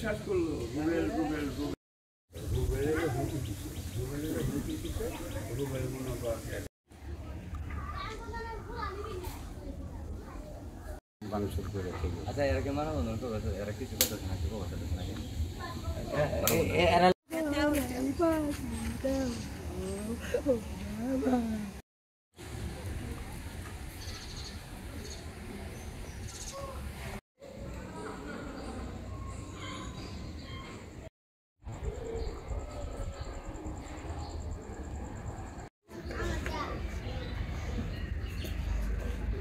বিশ্বাস করলো রুবেল রুবেল রুবেল মনে করেন মানুষের করে আচ্ছা এরা কি মানা বন্ধ করবে এরা কিছু কথা নাকি কথা নাকি এরা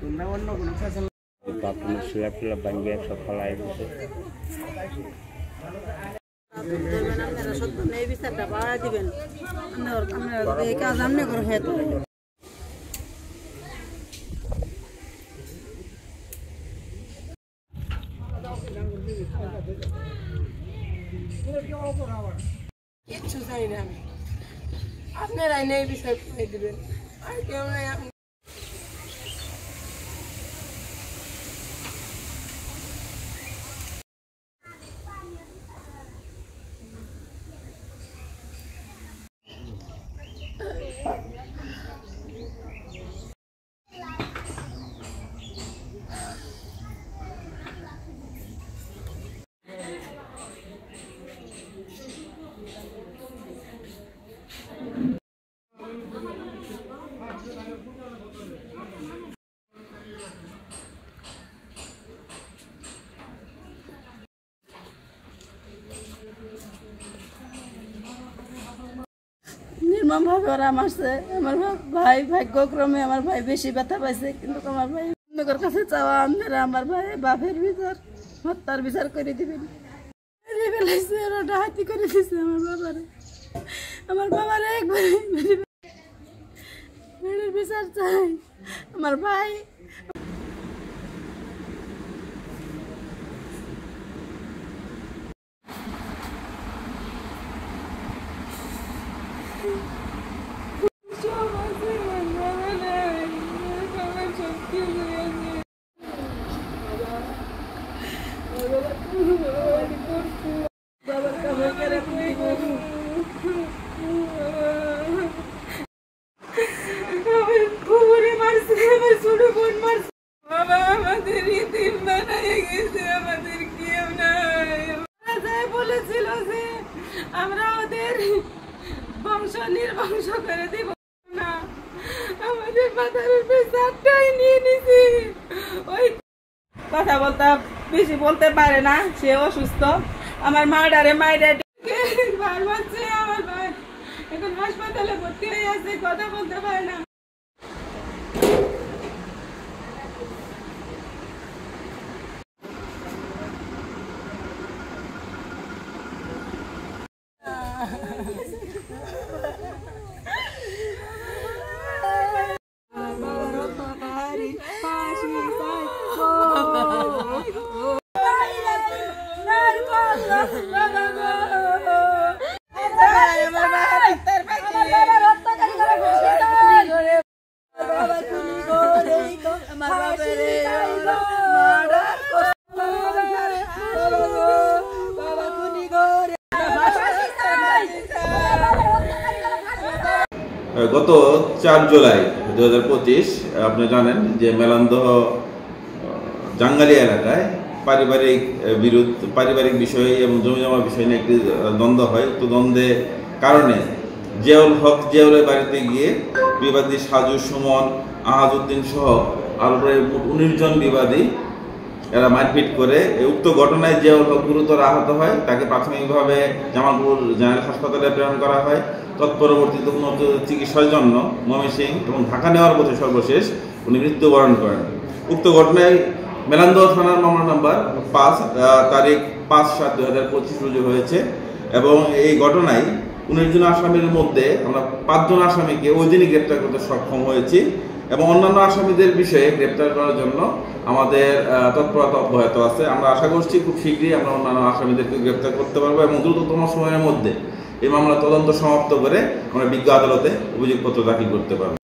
তোমরা অন্য কোনো ফসল আপনার স্ল্যাব স্ল্যাব ভাঙিয়ে সব ফলাই দিচ্ছে আপনারা সত্য নেই বিচারটা বাড়া দিবেন আপনারা এই কাজ আমনে করে হয় তো কিচ্ছু চাই না আমি আপনারাই নেই বিচার করে দিবেন আর কেউ নাই নির্মমভাবে ওরা মারছে আমার ভাই ভাগ্যক্রমে আমার ভাই বেশি ব্যথা পাইছে কিন্তু আমার ভাই আপনাদের কাছে চাওয়া আপনারা আমার ভাই বাপের বিচার হত্যার বিচার করে দিবেন ওরা ডাহাতি করে দিচ্ছে আমার বাবারে একবার বিচার চাই আমার ভাই আমরা ওদের বংশ নির্বংশ করে দিব না আমাদের মাথার বিচারটাই নিয়ে নিছি ওই কথা বলতে বেশি বলতে পারে না সে অসুস্থ আমার মায়ের ভাই বলছে আমার ভাই এখন হাসপাতালে ভর্তি হয়ে আছে কথা বলতে পারে না গত 4 জুলাই 2025 আপনি জানেন যে মেলান্দহ জাঙ্গালিয়া এলাকায় পারিবারিক বিষয় এবং জমিজমা বিষয় নিয়ে একটি দ্বন্দ্ব হয়। তো দ্বন্দ্বের কারণে জিয়াউল হক জিয়াউলের বাড়িতে গিয়ে বিবাদী সাজু সুমন আহাজউদ্দিন সহ আরো প্রায় 19 জন বিবাদী এরা মারপিট করে উক্ত ঘটনায় জিয়াউল হক গুরুতর আহত হয়। তাকে প্রাথমিকভাবে জামালপুর জেনারেল হাসপাতালে প্রেরণ করা হয়। তৎপরবর্তীতে উন্নত চিকিৎসার জন্য ময়মনসিংহ এবং ঢাকা নেওয়ার পথে সর্বশেষ উনি মৃত্যুবরণ করেন। উক্ত ঘটনায় মেলান্দহ থানার মামলা নম্বর 5 তারিখ 5/7/2025 রুজু হয়েছে এবং এই ঘটনায় 19 জন আসামির মধ্যে আমরা 5 জন আসামিকে ওই দিনই গ্রেপ্তার করতে সক্ষম হয়েছি এবং অন্যান্য আসামিদের বিষয়ে গ্রেপ্তার করার জন্য আমাদের তৎপরতা অব্যাহত আছে। আমরা আশা করছি খুব শীঘ্রই আমরা অন্যান্য আসামিদেরকে গ্রেপ্তার করতে পারবো এবং দ্রুততম সময়ের মধ্যে এই মামলা তদন্ত সমাপ্ত করে আমরা বিজ্ঞ আদালতে অভিযোগপত্র দাখিল করতে পারবো।